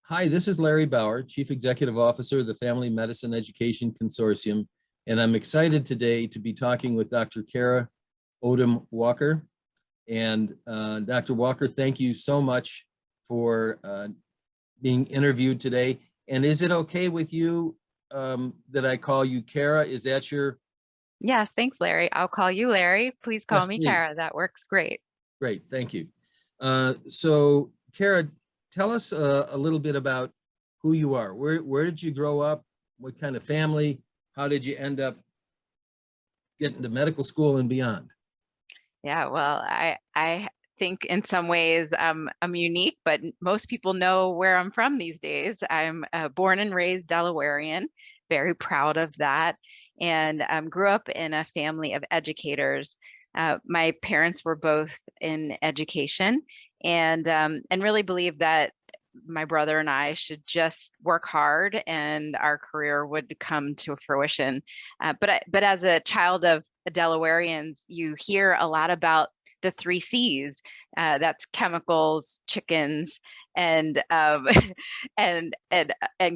Hi, this is Larry Bauer, Chief Executive Officer of the Family Medicine Education Consortium, and I'm excited today to be talking with Dr. Kara Odom Walker. And Dr. Walker, thank you so much for being interviewed today. And is it okay with you that I call you Kara? Is that your? Yes, thanks, Larry. I'll call you Larry. Please call Yes, me please. Kara. That works great. Great, thank you. So Kara, tell us a little bit about who you are. Where did you grow up? What kind of family? How did you end up getting to medical school and beyond? Yeah, well, I think in some ways I'm unique, but most people know where I'm from these days. I'm born and raised Delawarean, very proud of that, and grew up in a family of educators. My parents were both in education, and really believed that my brother and I should just work hard and our career would come to fruition. But as a child of Delawareans, you hear a lot about the three C's. That's chemicals, chickens, and and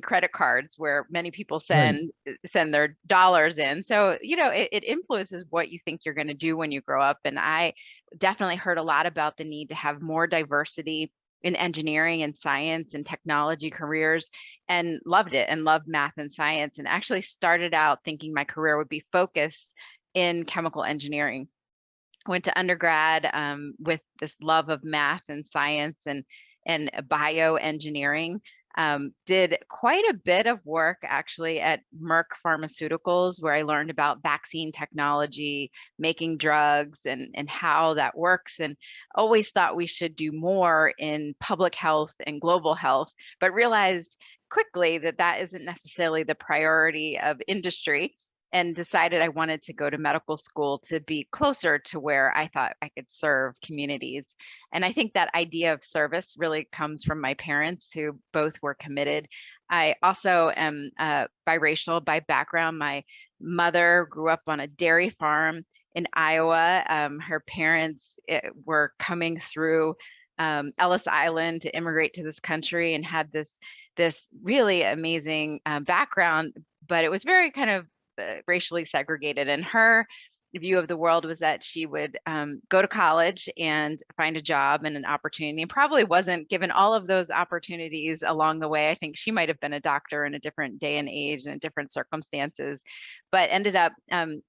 credit cards, where many people Right. send their dollars in. So it influences what you think you're going to do when you grow up. And I definitely heard a lot about the need to have more diversity in engineering and science and technology careers, and loved it and loved math and science, and actually started out thinking my career would be focused in chemical engineering. Went to undergrad with this love of math and science and bioengineering. Did quite a bit of work actually at Merck Pharmaceuticals, where I learned about vaccine technology, making drugs, and how that works. And always thought we should do more in public health and global health, but realized quickly that that isn't necessarily the priority of industry, and decided I wanted to go to medical school to be closer to where I thought I could serve communities. And I think that idea of service really comes from my parents, who both were committed. I also am biracial by background. My mother grew up on a dairy farm in Iowa. Her parents were coming through Ellis Island to immigrate to this country, and had this really amazing background, but it was very kind of racially segregated. And her view of the world was that she would go to college and find a job and an opportunity, and probably wasn't given all of those opportunities along the way. I think she might have been a doctor in a different day and age and different circumstances, but ended up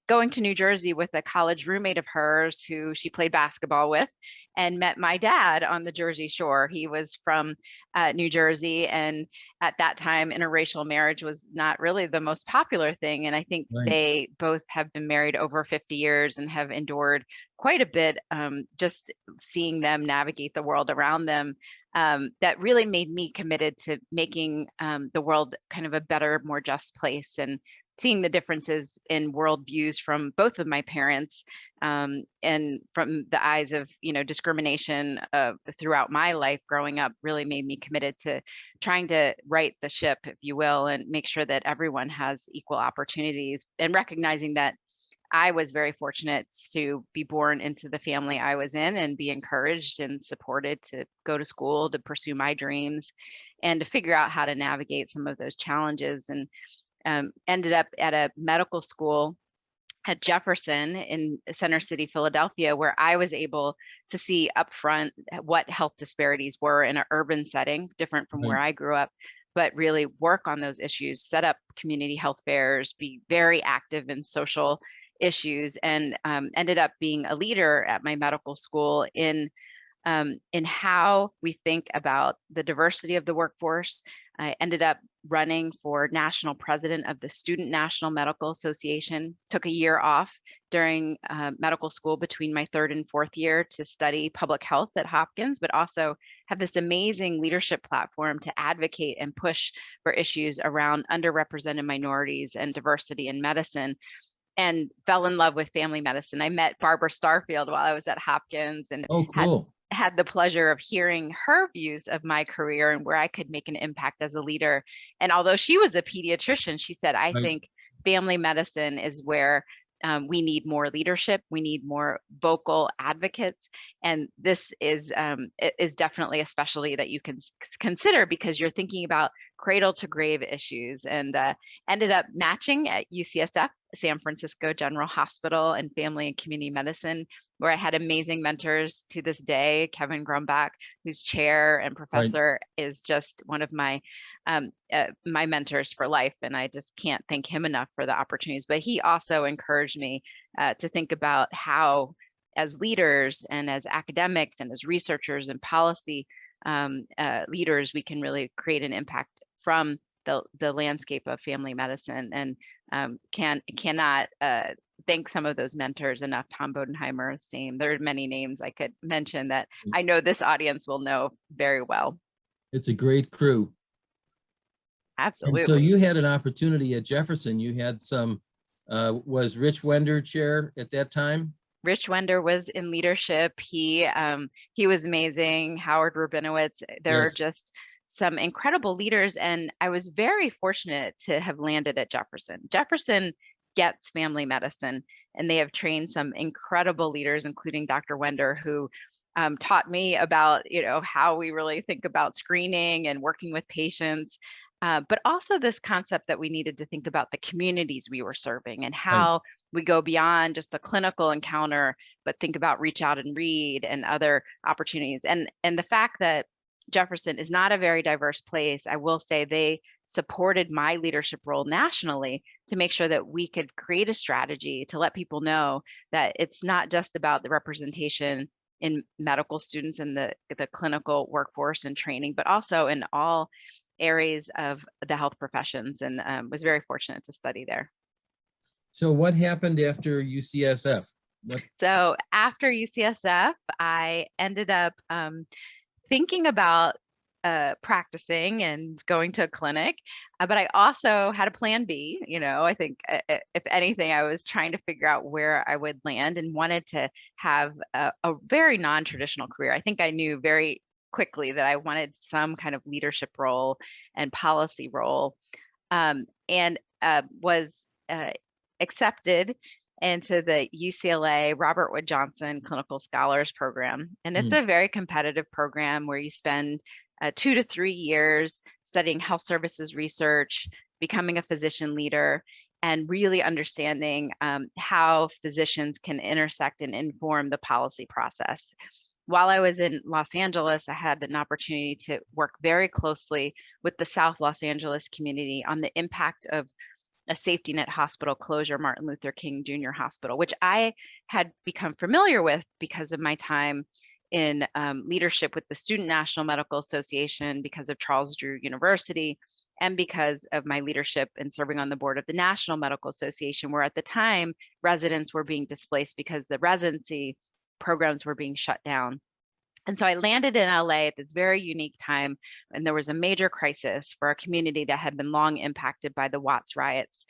going to New Jersey with a college roommate of hers who she played basketball with, and met my dad on the Jersey Shore. He was from New Jersey, and at that time, interracial marriage was not really the most popular thing. And I think Right. they both have been married over 50 years and have endured quite a bit, just seeing them navigate the world around them. That really made me committed to making the world kind of a better, more just place, and seeing the differences in worldviews from both of my parents, and from the eyes of discrimination throughout my life growing up, really made me committed to trying to right the ship, if you will, and make sure that everyone has equal opportunities, and recognizing that I was very fortunate to be born into the family I was in, and be encouraged and supported to go to school, to pursue my dreams, and to figure out how to navigate some of those challenges. And ended up at a medical school at Jefferson in Center City, Philadelphia, where I was able to see upfront what health disparities were in an urban setting, different from where Right. I grew up, but really work on those issues, set up community health fairs, be very active in social issues, and ended up being a leader at my medical school in how we think about the diversity of the workforce. I ended up running for national president of the Student National Medical Association, took a year off during medical school between my third and fourth year to study public health at Hopkins, but also have this amazing leadership platform to advocate and push for issues around underrepresented minorities and diversity in medicine, and fell in love with family medicine. I met Barbara Starfield while I was at Hopkins, and Oh, had cool. had the pleasure of hearing her views of my career and where I could make an impact as a leader. And although she was a pediatrician, she said, I Right. think family medicine is where we need more leadership. We need more vocal advocates, and this is definitely a specialty that you can consider because you're thinking about cradle to grave issues. And ended up matching at UCSF, San Francisco General Hospital, and Family and Community Medicine, where I had amazing mentors to this day. Kevin Grumbach, who's chair and Right. professor, is just one of my mentors for life, and I just can't thank him enough for the opportunities. But he also encouraged me to think about how, as leaders and as academics and as researchers and policy leaders, we can really create an impact from the landscape of family medicine. And cannot thank some of those mentors enough. Tom Bodenheimer, same. There are many names I could mention that I know this audience will know very well. It's a great crew. And so Absolutely. you had an opportunity at Jefferson. You had some, was Rich Wender chair at that time? Rich Wender was in leadership. He was amazing. Howard Rabinowitz. There are Yes. just some incredible leaders, and I was very fortunate to have landed at Jefferson. Jefferson gets family medicine, and they have trained some incredible leaders, including Dr. Wender, who taught me about how we really think about screening and working with patients. But also this concept that we needed to think about the communities we were serving and Right. how we go beyond just a clinical encounter, but think about reach out and read and other opportunities. And the fact that Jefferson is not a very diverse place, I will say they supported my leadership role nationally to make sure that we could create a strategy to let people know that it's not just about the representation in medical students and the clinical workforce and training, but also in all areas of the health professions, and was very fortunate to study there. So what happened after UCSF? What? So after UCSF, I ended up thinking about practicing and going to a clinic, but I also had a plan B. I think if anything, I was trying to figure out where I would land and wanted to have a very non-traditional career. I think I knew very quickly that I wanted some kind of leadership role and policy role, and was accepted into the UCLA Robert Wood Johnson Clinical Scholars Program. And it's a very competitive program where you spend 2 to 3 years studying health services research, becoming a physician leader, and really understanding how physicians can intersect and inform the policy process. While I was in Los Angeles, I had an opportunity to work very closely with the South Los Angeles community on the impact of a safety net hospital closure, Martin Luther King Jr. Hospital, which I had become familiar with because of my time in leadership with the Student National Medical Association, because of Charles Drew University, and because of my leadership in serving on the board of the National Medical Association, where at the time residents were being displaced because the residency programs were being shut down. And so I landed in LA at this very unique time, and there was a major crisis for a community that had been long impacted by the Watts riots.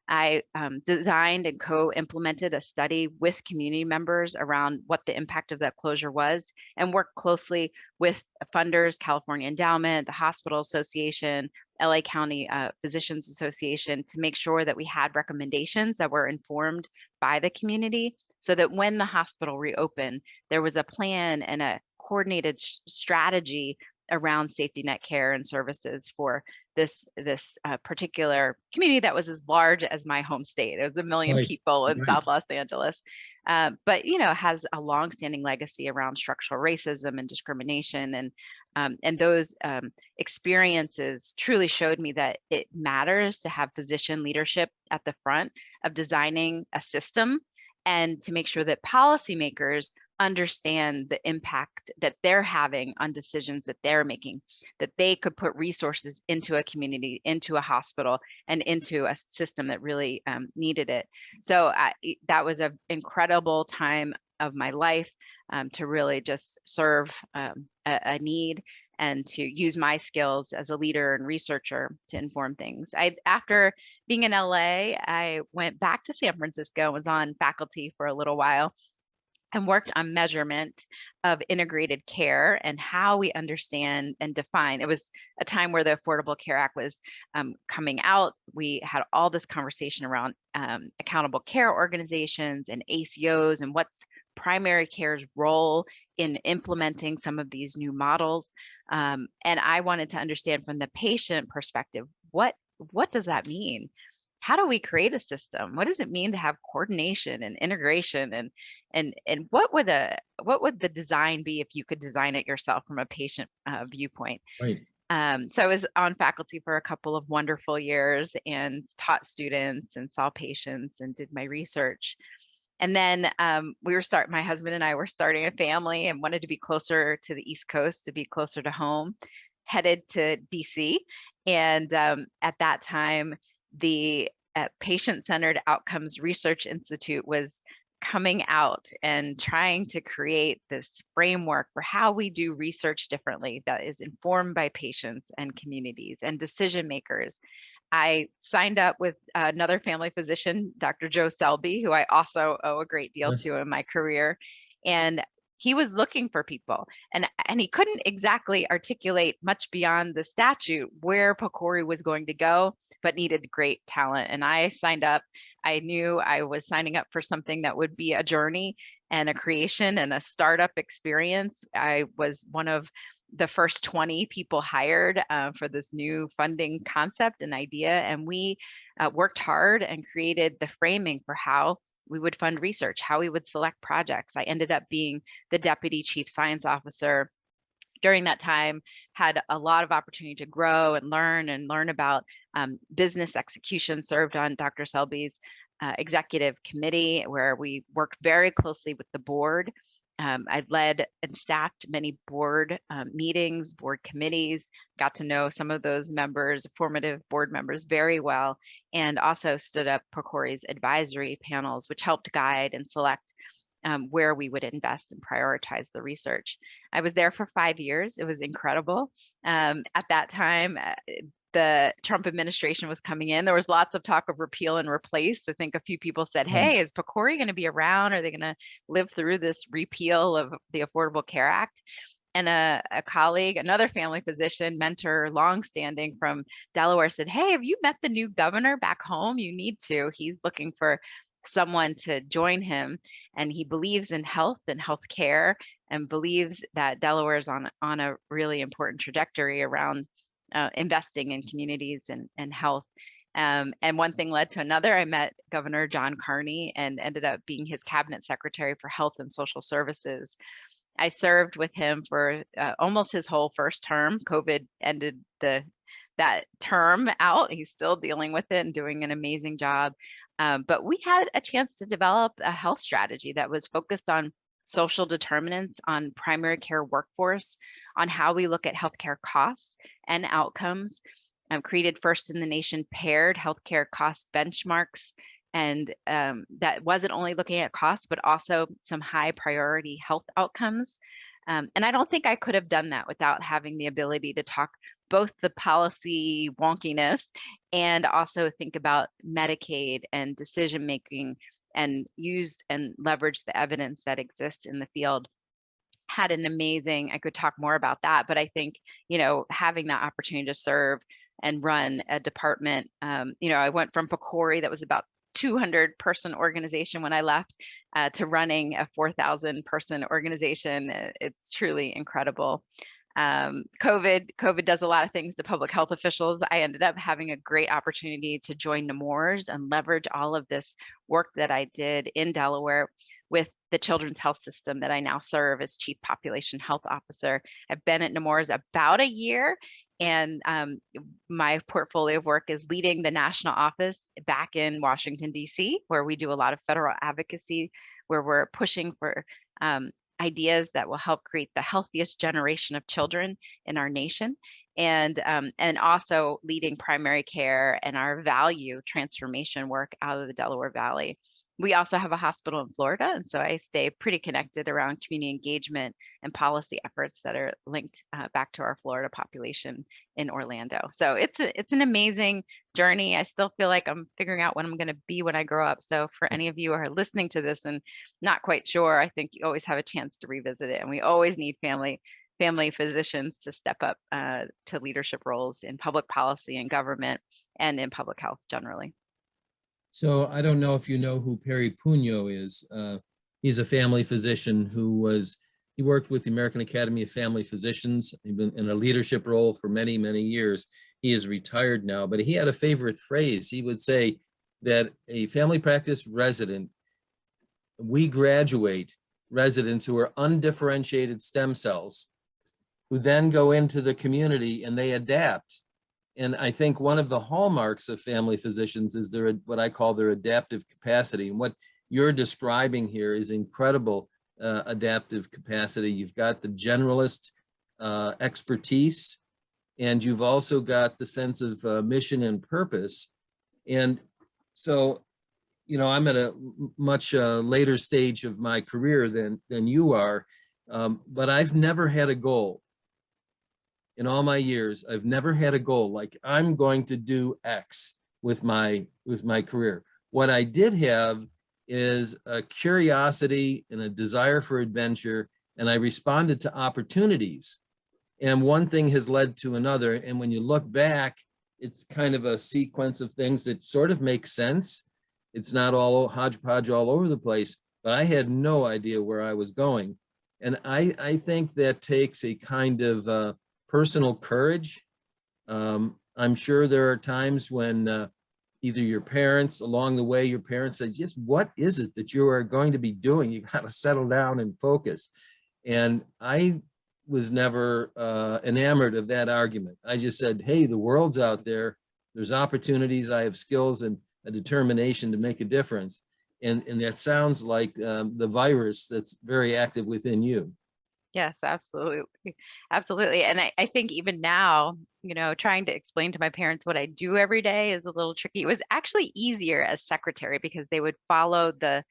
I designed and co-implemented a study with community members around what the impact of that closure was, and worked closely with funders, California Endowment, the Hospital Association, LA County Physicians Association, to make sure that we had recommendations that were informed by the community, so that when the hospital reopened, there was a plan and a coordinated strategy around safety net care and services for this particular community that was as large as my home state. It was 1 million Right. people in Right. South Los Angeles, but has a longstanding legacy around structural racism and discrimination, and those experiences truly showed me that it matters to have physician leadership at the front of designing a system, and to make sure that policymakers understand the impact that they're having on decisions that they're making, that they could put resources into a community, into a hospital, and into a system that really needed it. So that was an incredible time of my life, to really just serve a need and to use my skills as a leader and researcher to inform things. After being in LA, I went back to San Francisco and was on faculty for a little while. and worked on measurement of integrated care and how we understand and define. It was a time where the Affordable Care Act was coming out. We had all this conversation around accountable care organizations and ACOs and what's primary care's role in implementing some of these new models. And I wanted to understand from the patient perspective, what does that mean? How do we create a system? What does it mean to have coordination and integration, and what would the design be if you could design it yourself from a patient viewpoint? Right. So I was on faculty for a couple of wonderful years and taught students and saw patients and did my research. And then my husband and I were starting a family and wanted to be closer to the East Coast, to be closer to home, headed to DC. And at that time, the Patient-Centered Outcomes Research Institute was coming out and trying to create this framework for how we do research differently that is informed by patients and communities and decision makers. I signed up with another family physician, Dr. Joe Selby, who I also owe a great deal Yes. to in my career. And he was looking for people, and he couldn't exactly articulate much beyond the statute where PCORI was going to go, but needed great talent. And I signed up. I knew I was signing up for something that would be a journey and a creation and a startup experience. I was one of the first 20 people hired for this new funding concept and idea. And we worked hard and created the framing for how we would fund research, how we would select projects. I ended up being the deputy chief science officer during that time, had a lot of opportunity to grow and learn about business execution, served on Dr. Selby's executive committee, where we worked very closely with the board. I led and staffed many board meetings, board committees, got to know some of those members, formative board members very well, and also stood up PCORI's advisory panels, which helped guide and select where we would invest and prioritize the research. I was there for 5 years. It was incredible. At that time, the Trump administration was coming in. There was lots of talk of repeal and replace. I think a few people said, Right. hey, is PCORI going to be around? Are they going to live through this repeal of the Affordable Care Act? And a colleague, another family physician, mentor, longstanding from Delaware said, hey, have you met the new governor back home? You need to. He's looking for someone to join him. And he believes in health and healthcare and believes that Delaware is on a really important trajectory around investing in communities and health. And one thing led to another. I met Governor John Carney and ended up being his cabinet secretary for health and social services. I served with him for almost his whole first term. COVID ended that term out. He's still dealing with it and doing an amazing job. But we had a chance to develop a health strategy that was focused on social determinants, on primary care workforce, on how we look at healthcare costs and outcomes, created first in the nation paired healthcare cost benchmarks. And that wasn't only looking at costs, but also some high priority health outcomes. And I don't think I could have done that without having the ability to talk both the policy wonkiness and also think about Medicaid and decision making and use and leverage the evidence that exists in the field. Had an amazing, I could talk more about that, but I think, having that opportunity to serve and run a department, I went from PCORI that was about 200 person organization when I left to running a 4,000 person organization. It's truly incredible. COVID does a lot of things to public health officials. I ended up having a great opportunity to join Nemours and leverage all of this work that I did in Delaware with the Children's Health System that I now serve as Chief Population Health Officer. I've been at Nemours about a year, and my portfolio of work is leading the national office back in Washington, D.C., where we do a lot of federal advocacy, where we're pushing for ideas that will help create the healthiest generation of children in our nation, and also leading primary care and our value transformation work out of the Delaware Valley. We also have a hospital in Florida, and so I stay pretty connected around community engagement and policy efforts that are linked back to our Florida population in Orlando. So it's an amazing journey. I still feel like I'm figuring out what I'm going to be when I grow up. So for any of you who are listening to this and not quite sure, I think you always have a chance to revisit it, and we always need family physicians to step up to leadership roles in public policy and government and in public health generally. So I don't know if you know who Perry Puno is. He's a family physician he worked with the American Academy of Family Physicians. He's been in a leadership role for many, many years. He is retired now, but he had a favorite phrase. He would say that a family practice resident, we graduate residents who are undifferentiated stem cells, who then go into the community and they adapt. And I think one of the hallmarks of family physicians is what I call their adaptive capacity. And what you're describing here is incredible adaptive capacity. You've got the generalist expertise, and you've also got the sense of mission and purpose. And so, I'm at a much later stage of my career than you are, but I've never had a goal. In all my years, I've never had a goal like I'm going to do X with my career. What I did have is a curiosity and a desire for adventure, and I responded to opportunities. And one thing has led to another. And when you look back, it's kind of a sequence of things that sort of make sense. It's not all hodgepodge all over the place, but I had no idea where I was going. And I think that takes a kind of personal courage. I'm sure there are times when either your parents, along the way, your parents say, just what is it that you are going to be doing? You got to settle down and focus. And I was never enamored of that argument. I just said, hey, the world's out there. There's opportunities. I have skills and a determination to make a difference. And that sounds like the virus that's very active within you. Yes, absolutely. Absolutely. And I think even now, trying to explain to my parents what I do every day is a little tricky. It was actually easier as secretary because they would follow the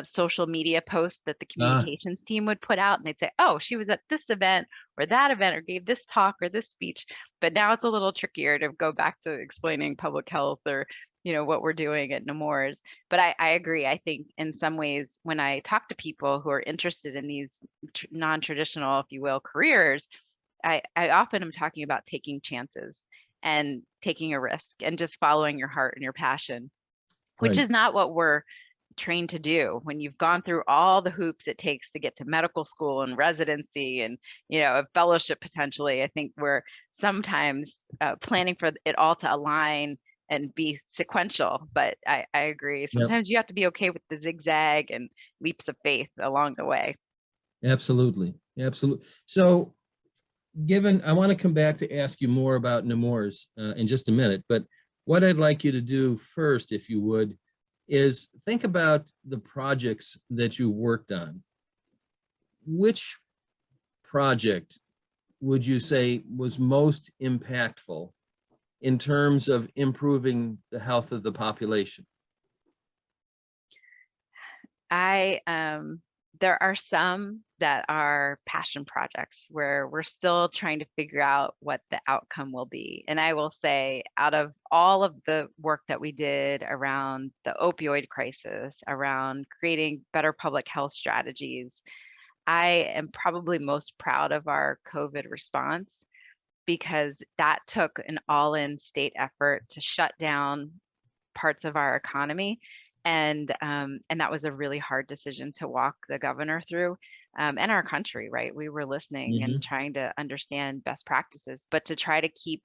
social media posts that the communications team would put out, and they'd say, oh, she was at this event or that event or gave this talk or this speech. But now it's a little trickier to go back to explaining public health or what we're doing at Nemours. But I agree. I think in some ways, when I talk to people who are interested in these non-traditional, if you will, careers, I often am talking about taking chances and taking a risk and just following your heart and your passion, which is not what we're trained to do. When you've gone through all the hoops it takes to get to medical school and residency and a fellowship potentially, I think we're sometimes planning for it all to align and be sequential. But I agree. Sometimes you have to be okay with the zigzag and leaps of faith along the way. Absolutely. Absolutely. So I want to come back to ask you more about Nemours in just a minute, but what I'd like you to do first, if you would, is think about the projects that you worked on. Which project would you say was most impactful in terms of improving the health of the population? There are some that are passion projects where we're still trying to figure out what the outcome will be. And I will say, out of all of the work that we did around the opioid crisis, around creating better public health strategies, I am probably most proud of our COVID response, because that took an all-in state effort to shut down parts of our economy. And that was a really hard decision to walk the governor through, and our country, right? We were listening and trying to understand best practices, but to try to keep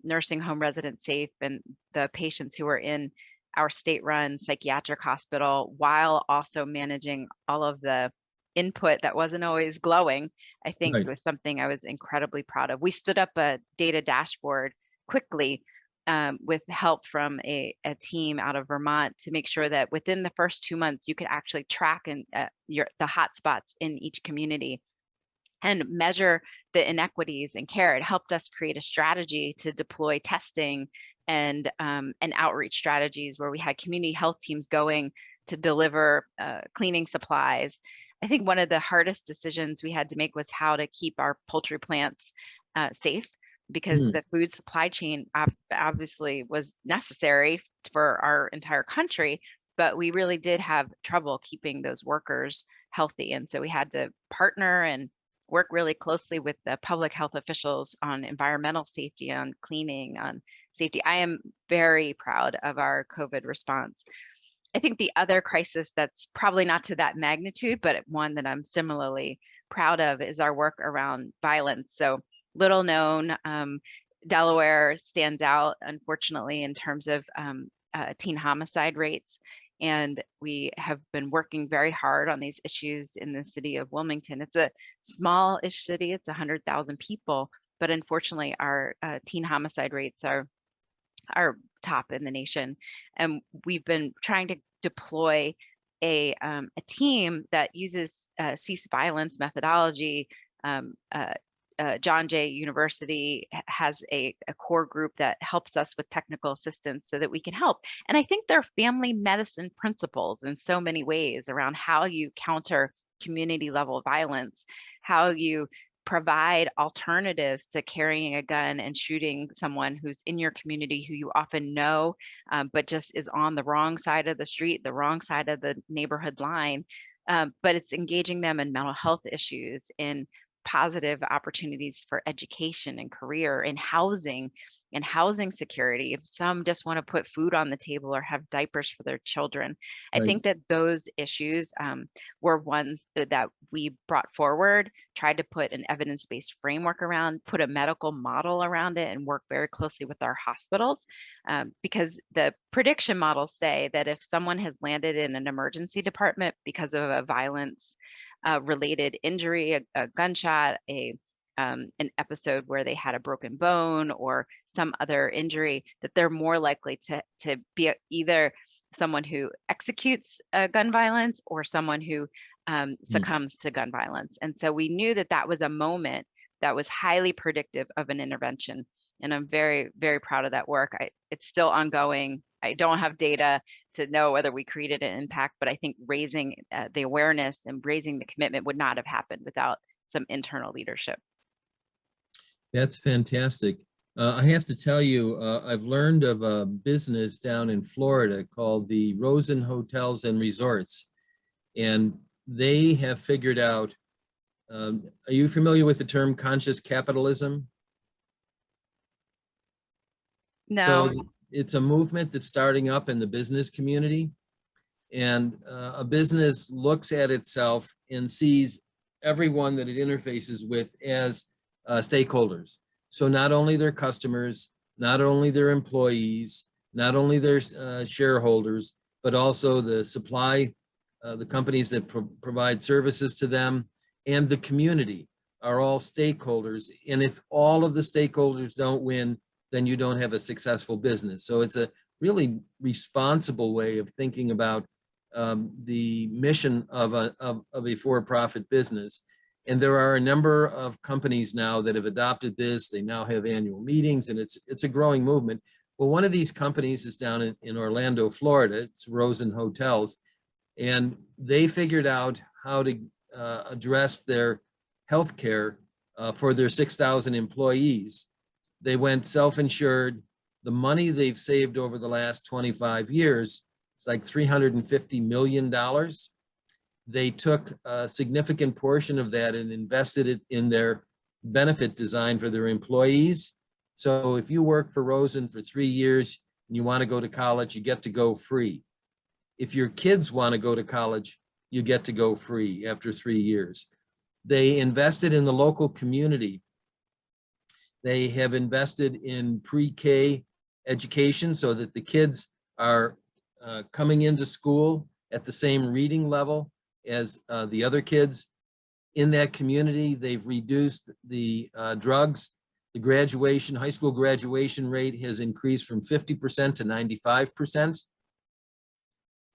nursing home residents safe and the patients who are in our state-run psychiatric hospital, while also managing all of the input that wasn't always glowing, I think was something I was incredibly proud of. We stood up a data dashboard quickly with help from a team out of Vermont to make sure that within the first 2 months, you could actually track the hotspots in each community and measure the inequities in care. It helped us create a strategy to deploy testing and outreach strategies where we had community health teams going to deliver cleaning supplies. I think one of the hardest decisions we had to make was how to keep our poultry plants safe, because Mm. the food supply chain obviously was necessary for our entire country, but we really did have trouble keeping those workers healthy. And so we had to partner and work really closely with the public health officials on environmental safety, on cleaning, on safety. I am very proud of our COVID response. I think the other crisis that's probably not to that magnitude, but one that I'm similarly proud of, is our work around violence. So little known, Delaware stands out, unfortunately, in terms of teen homicide rates. And we have been working very hard on these issues in the city of Wilmington. It's a small-ish city, it's 100,000 people, but unfortunately our teen homicide rates are top in the nation. And we've been trying to deploy a team that uses cease violence methodology. John Jay University has a core group that helps us with technical assistance so that we can help. And I think there are family medicine principles in so many ways around how you counter community level violence, how you provide alternatives to carrying a gun and shooting someone who's in your community who you often know, but just is on the wrong side of the street, the wrong side of the neighborhood line. But it's engaging them in mental health issues, in positive opportunities for education and career, and housing security. If some just want to put food on the table or have diapers for their children. I Right. think that those issues were ones that we brought forward, tried to put an evidence-based framework around, put a medical model around it, and work very closely with our hospitals, because the prediction models say that if someone has landed in an emergency department because of a violence related injury, a gunshot, an episode where they had a broken bone or some other injury, that they're more likely to be either someone who executes gun violence or someone who succumbs to gun violence. And so we knew that that was a moment that was highly predictive of an intervention. And I'm very, very proud of that work. It's still ongoing. I don't have data to know whether we created an impact, but I think raising the awareness and raising the commitment would not have happened without some internal leadership. That's fantastic. I have to tell you, I've learned of a business down in Florida called the Rosen Hotels and Resorts, and they have figured out, are you familiar with the term conscious capitalism? No. So it's a movement that's starting up in the business community, and a business looks at itself and sees everyone that it interfaces with as stakeholders. So not only their customers, not only their employees, not only their shareholders, but also the supply, the companies that provide services to them, and the community are all stakeholders. And if all of the stakeholders don't win, then you don't have a successful business. So it's a really responsible way of thinking about the mission of a for-profit business. And there are a number of companies now that have adopted this. They now have annual meetings, and it's a growing movement. Well, one of these companies is down in Orlando, Florida. It's Rosen Hotels, and they figured out how to address their health care for their 6,000 employees. They went self-insured. The money they've saved over the last 25 years, it's like $350 million. They took a significant portion of that and invested it in their benefit design for their employees. So if you work for Rosen for 3 years and you want to go to college, you get to go free. If your kids want to go to college, you get to go free after 3 years. They invested in the local community. They have invested in pre-K education so that the kids are coming into school at the same reading level as the other kids in that community. They've reduced the drugs. The graduation, high school graduation rate has increased from 50% to 95%.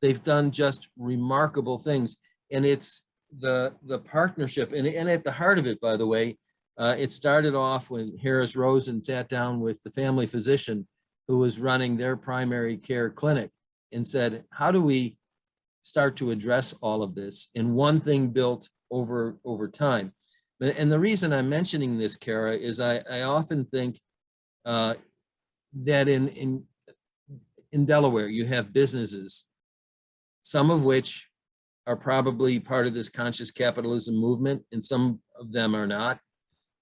They've done just remarkable things. And it's the partnership, and at the heart of it, by the way, it started off when Harris Rosen sat down with the family physician who was running their primary care clinic and said, how do we start to address all of this, and one thing built over time. And the reason I'm mentioning this, Kara, is I often think that in Delaware, you have businesses, some of which are probably part of this conscious capitalism movement, and some of them are not.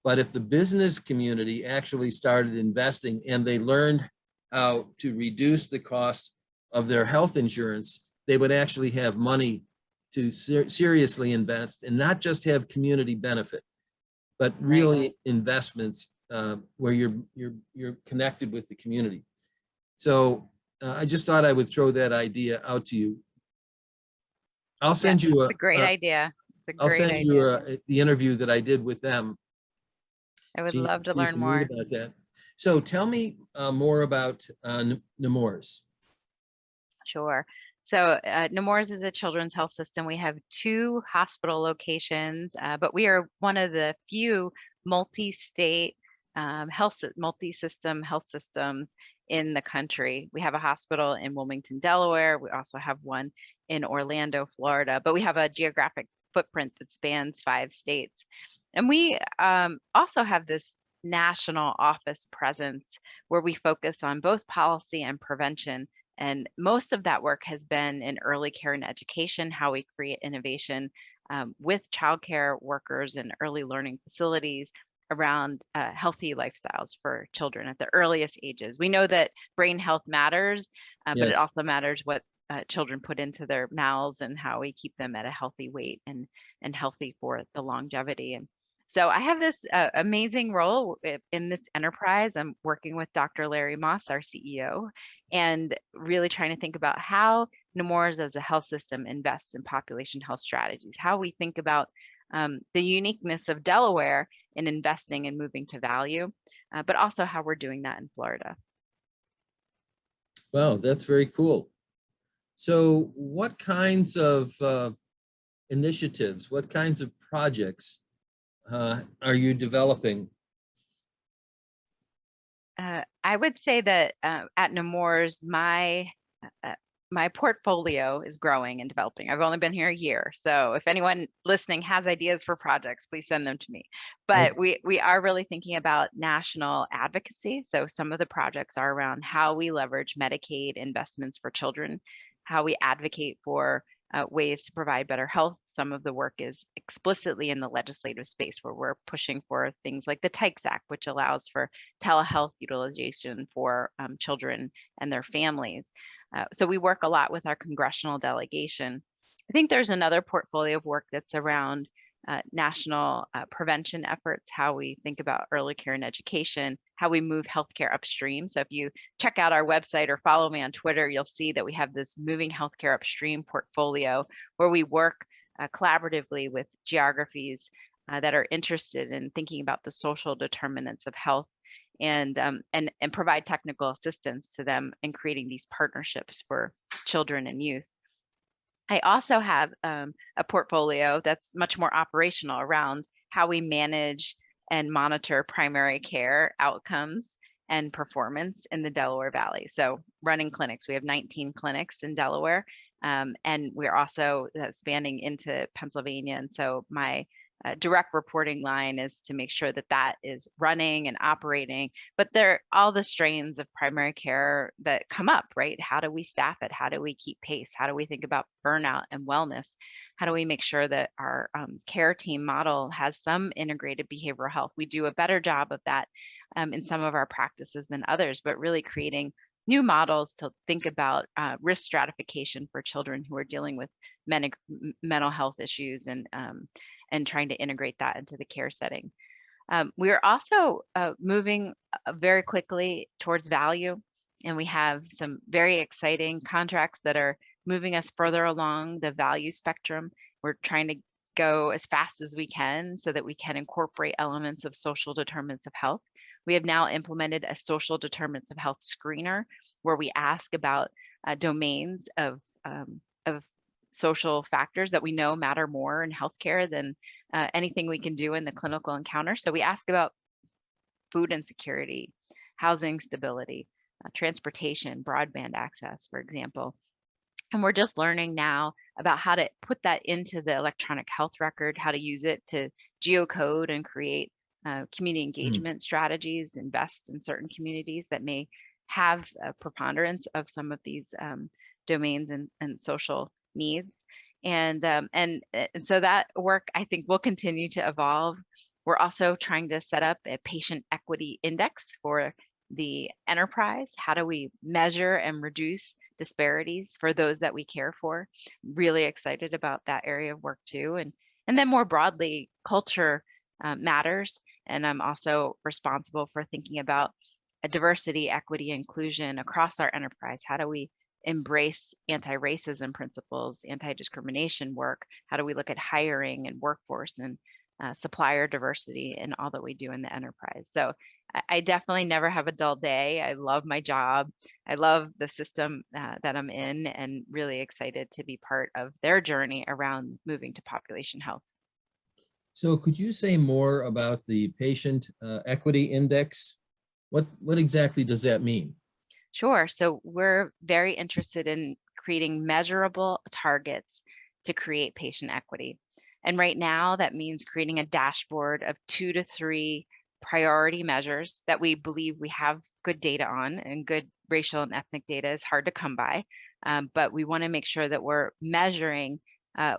But if the business community actually started investing and they learned how to reduce the cost of their health insurance, they would actually have money to seriously invest and not just have community benefit, but really investments where you're connected with the community. So I just thought I would throw that idea out to you. I'll send you a great idea. It's a I'll great send idea. you the interview that I did with them. I would So love to you learn can more. read about that. So tell me more about Nemours. Sure. So Nemours is a children's health system. We have 2 hospital locations, but we are one of the few multi-state multi-system health systems in the country. We have a hospital in Wilmington, Delaware. We also have one in Orlando, Florida, but we have a geographic footprint that spans 5 states. And we also have this national office presence where we focus on both policy and prevention. And most of that work has been in early care and education, how we create innovation with childcare workers and early learning facilities around healthy lifestyles for children at the earliest ages. We know that brain health matters, but it Yes. also matters what children put into their mouths and how we keep them at a healthy weight and healthy for the longevity. And so I have this amazing role in this enterprise. I'm working with Dr. Larry Moss, our CEO, and really trying to think about how Nemours as a health system invests in population health strategies, how we think about the uniqueness of Delaware in investing and moving to value, but also how we're doing that in Florida. Wow, that's very cool. So what kinds of initiatives, what kinds of projects are you developing? I would say that at Nemours, my portfolio is growing and developing. I've only been here a year, so if anyone listening has ideas for projects, please send them to me. But we are really thinking about national advocacy. So some of the projects are around how we leverage Medicaid investments for children, how we advocate for ways to provide better health. Some of the work is explicitly in the legislative space where we're pushing for things like the TICE Act, which allows for telehealth utilization for children and their families. So we work a lot with our congressional delegation. I think there's another portfolio of work that's around national prevention efforts, how we think about early care and education, how we move healthcare upstream. So if you check out our website or follow me on Twitter, you'll see that we have this moving healthcare upstream portfolio where we work collaboratively with geographies that are interested in thinking about the social determinants of health and provide technical assistance to them in creating these partnerships for children and youth. I also have a portfolio that's much more operational around how we manage and monitor primary care outcomes and performance in the Delaware Valley. So running clinics, we have 19 clinics in Delaware, and we're also expanding into Pennsylvania. And so my direct reporting line is to make sure that that is running and operating, but there are all the strains of primary care that come up, right? How do we staff it? How do we keep pace? How do we think about burnout and wellness? How do we make sure that our care team model has some integrated behavioral health? We do a better job of that in some of our practices than others, but really creating new models to think about risk stratification for children who are dealing with mental health issues and trying to integrate that into the care setting. We are also moving very quickly towards value, and we have some very exciting contracts that are moving us further along the value spectrum. We're trying to go as fast as we can so that we can incorporate elements of social determinants of health. We have now implemented a social determinants of health screener where we ask about domains of social factors that we know matter more in healthcare than anything we can do in the clinical encounter. So we ask about food insecurity, housing stability, transportation, broadband access, for example. And we're just learning now about how to put that into the electronic health record, how to use it to geocode and create community Mm. engagement strategies, invest in certain communities that may have a preponderance of some of these domains and social needs. And so that work, I think, will continue to evolve. We're also trying to set up a patient equity index for the enterprise. How do we measure and reduce disparities for those that we care for? Really excited about that area of work too. And then more broadly, culture matters. And I'm also responsible for thinking about a diversity, equity, inclusion across our enterprise. How do we embrace anti-racism principles, anti-discrimination work? How do we look at hiring and workforce and supplier diversity in all that we do in the enterprise? So I definitely never have a dull day. I love my job. I love the system that I'm in, and really excited to be part of their journey around moving to population health. So could you say more about the patient equity index? What exactly does that mean? Sure. So we're very interested in creating measurable targets to create patient equity. And right now, that means creating a dashboard of 2 to 3 priority measures that we believe we have good data on, and good racial and ethnic data is hard to come by. But we want to make sure that we're measuring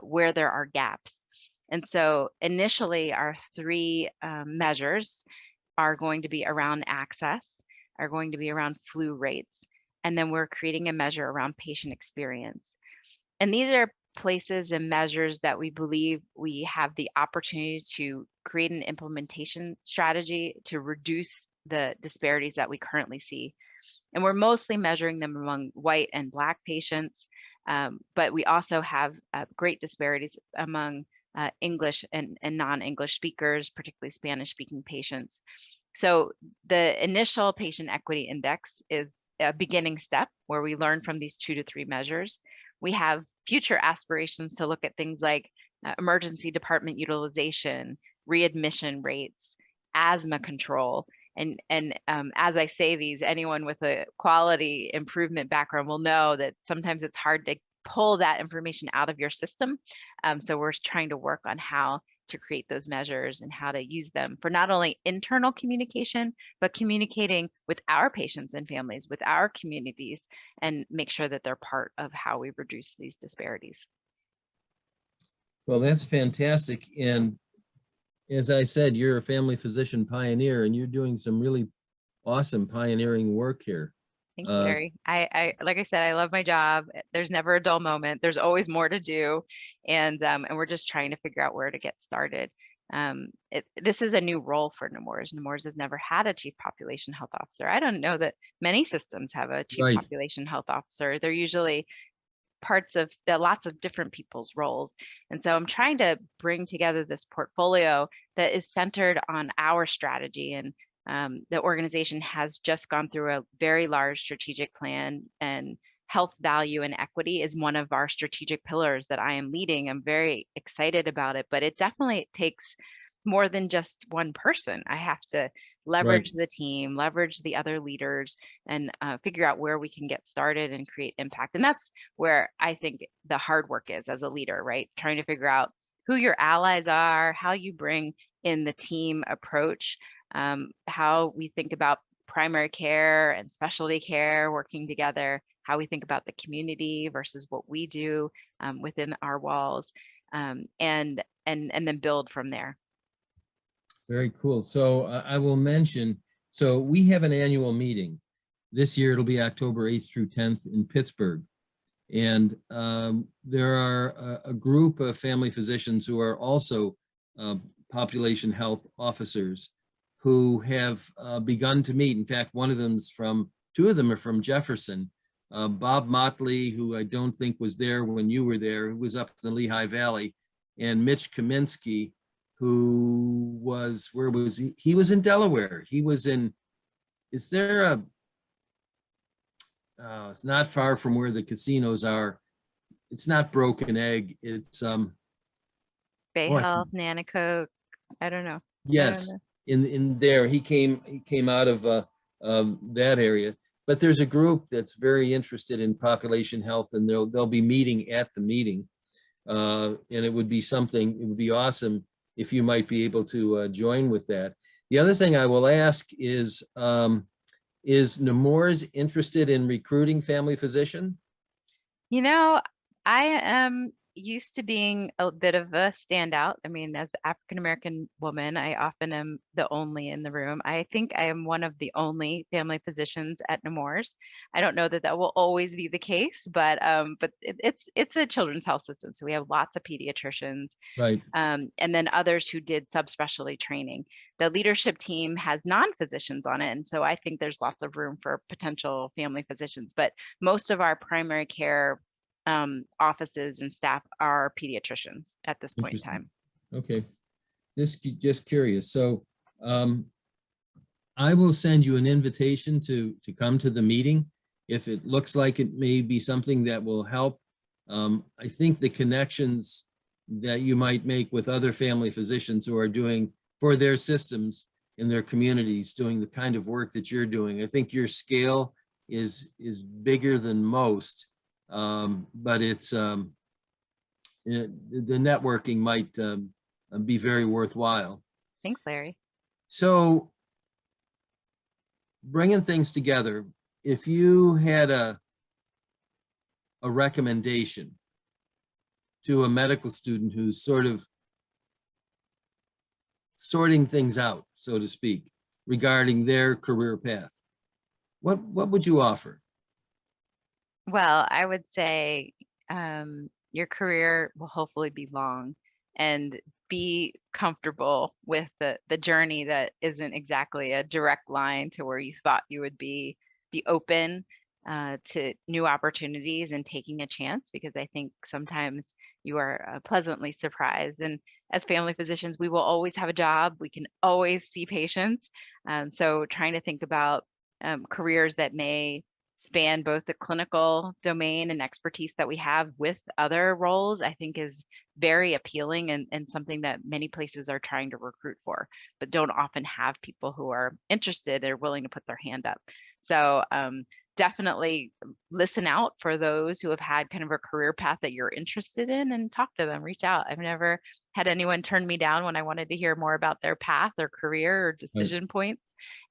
where there are gaps. And so initially, our 3 measures are going to be around access, are going to be around flu rates, and then we're creating a measure around patient experience. And these are places and measures that we believe we have the opportunity to create an implementation strategy to reduce the disparities that we currently see. And we're mostly measuring them among white and Black patients, but we also have great disparities among English and non-English speakers, particularly Spanish-speaking patients. So the initial patient equity index is a beginning step where we learn from these 2 to 3 measures. We have future aspirations to look at things like emergency department utilization, readmission rates, asthma control. And as I say these, anyone with a quality improvement background will know that sometimes it's hard to pull that information out of your system. So we're trying to work on how to create those measures and how to use them for not only internal communication, but communicating with our patients and families, with our communities, and make sure that they're part of how we reduce these disparities. Well, that's fantastic. And as I said, you're a family physician pioneer, and you're doing some really awesome pioneering work here. Thanks, Gary. I like I said, I love my job. There's never a dull moment. There's always more to do, and we're just trying to figure out where to get started. This is a new role for Nemours. Nemours has never had a chief population health officer. I don't know that many systems have a chief Right. population health officer. They're usually parts of lots of different people's roles. And so I'm trying to bring together this portfolio that is centered on our strategy. And the organization has just gone through a very large strategic plan, and health value and equity is one of our strategic pillars that I am leading. I'm very excited about it, but it definitely takes more than just one person. I have to Right. leverage the team, leverage the other leaders, and figure out where we can get started and create impact. And that's where I think the hard work is as a leader, right? Trying to figure out who your allies are, how you bring in the team approach, how we think about primary care and specialty care working together, how we think about the community versus what we do within our walls, and then build from there. Very cool. So I will mention, so we have an annual meeting. This year it'll be October 8th through 10th in Pittsburgh. And there are a group of family physicians who are also population health officers who have begun to meet. In fact, two of them are from Jefferson. Bob Motley, who I don't think was there when you were there, who was up in the Lehigh Valley, and Mitch Kaminsky, who was, where was he? He was in Delaware. He was in, is there a, it's not far from where the casinos are. It's not Broken Egg. It's Bay oh, Health, Nanticoke, I don't know. I don't yes, know. in there he came out of that area. but there's a group that's very interested in population health, and they'll be meeting at the meeting. And it would be awesome if you might be able to join with that. The other thing I will ask is Nemours interested in recruiting family physician? You know, I am used to being a bit of a standout. I mean, as an African American woman, I often am the only in the room. I think I am one of the only family physicians at Nemours. I don't know that that will always be the case, but it's a children's health system, so we have lots of pediatricians, Right. and then others who did subspecialty training. The leadership team has non-physicians on it, and so I think there's lots of room for potential family physicians. But most of our primary care offices and staff are pediatricians at this point in Interesting. time. Okay. Just curious. So I will send you an invitation to come to the meeting. If it looks like it may be something that will help, I think the connections that you might make with other family physicians who are doing for their systems in their communities, doing the kind of work that you're doing. I think your scale is bigger than most, but the networking might be very worthwhile. Thanks, Larry. So bringing things together, if you had a recommendation to a medical student who's sort of sorting things out, so to speak, regarding their career path, what would you offer? Well, I would say your career will hopefully be long, and be comfortable with the journey that isn't exactly a direct line to where you thought you would be. Be open to new opportunities and taking a chance, because I think sometimes you are pleasantly surprised. And as family physicians, we will always have a job. We can always see patients. So trying to think about careers that may span both the clinical domain and expertise that we have with other roles, I think is very appealing, and something that many places are trying to recruit for, but don't often have people who are interested or willing to put their hand up. So definitely listen out for those who have had kind of a career path that you're interested in, and talk to them, reach out. I've never had anyone turn me down when I wanted to hear more about their path, their career, or decision points.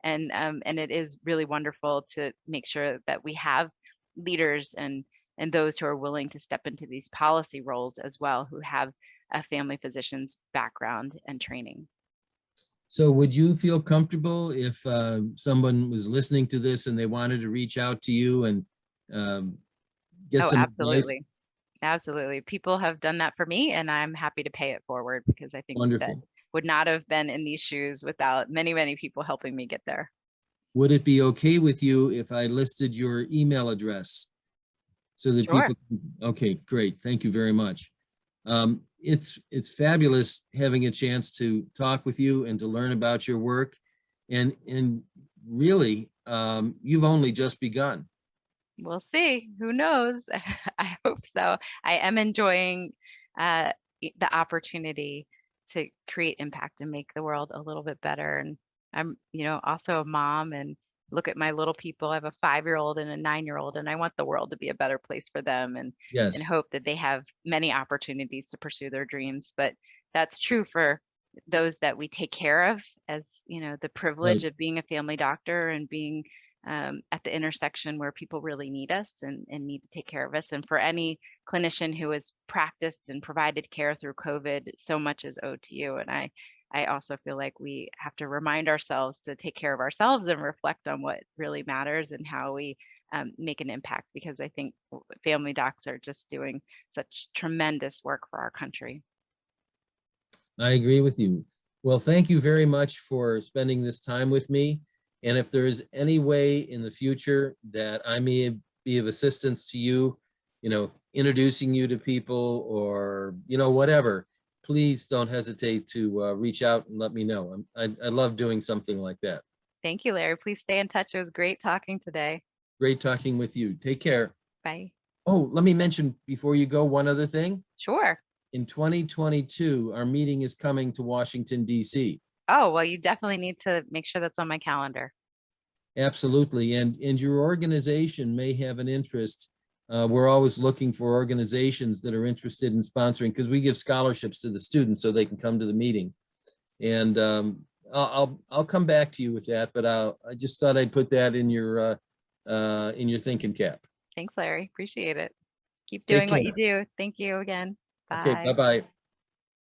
And it is really wonderful to make sure that we have leaders and those who are willing to step into these policy roles as well, who have a family physician's background and training. So would you feel comfortable if someone was listening to this and they wanted to reach out to you and get some advice? Absolutely. Absolutely. People have done that for me, and I'm happy to pay it forward, because I think that Wonderful. would not have been in these shoes without many, many people helping me get there. Would it be okay with you if I listed your email address so that Sure. people, okay, great. Thank you very much. It's fabulous having a chance to talk with you and to learn about your work. And really, you've only just begun. We'll see. Who knows? I hope so. I am enjoying the opportunity to create impact and make the world a little bit better. And I'm, also a mom, and look at my little people. I have a 5-year-old and a 9-year-old, and I want the world to be a better place for them, and Yes, hope that they have many opportunities to pursue their dreams. But that's true for those that we take care of, as the privilege right. of being a family doctor and being at the intersection where people really need us and need to take care of us. And for any clinician who has practiced and provided care through COVID, so much is owed to you. And I also feel like we have to remind ourselves to take care of ourselves and reflect on what really matters and how we make an impact, because I think family docs are just doing such tremendous work for our country. I agree with you. Well, thank you very much for spending this time with me. And if there is any way in the future that I may be of assistance to you, introducing you to people or, whatever, please don't hesitate to reach out and let me know. I love doing something like that. Thank you, Larry. Please stay in touch. It was great talking today. Great talking with you. Take care. Bye. Oh, let me mention before you go one other thing. Sure. In 2022, our meeting is coming to Washington, D.C. Oh, well, you definitely need to make sure that's on my calendar. Absolutely. And your organization may have an interest. We're always looking for organizations that are interested in sponsoring, because we give scholarships to the students so they can come to the meeting. And I'll come back to you with that, but I just thought I'd put that in your thinking cap. Thanks, Larry. Appreciate it. Keep Take doing what you care. do. Thank you again. Okay, Bye. bye-bye.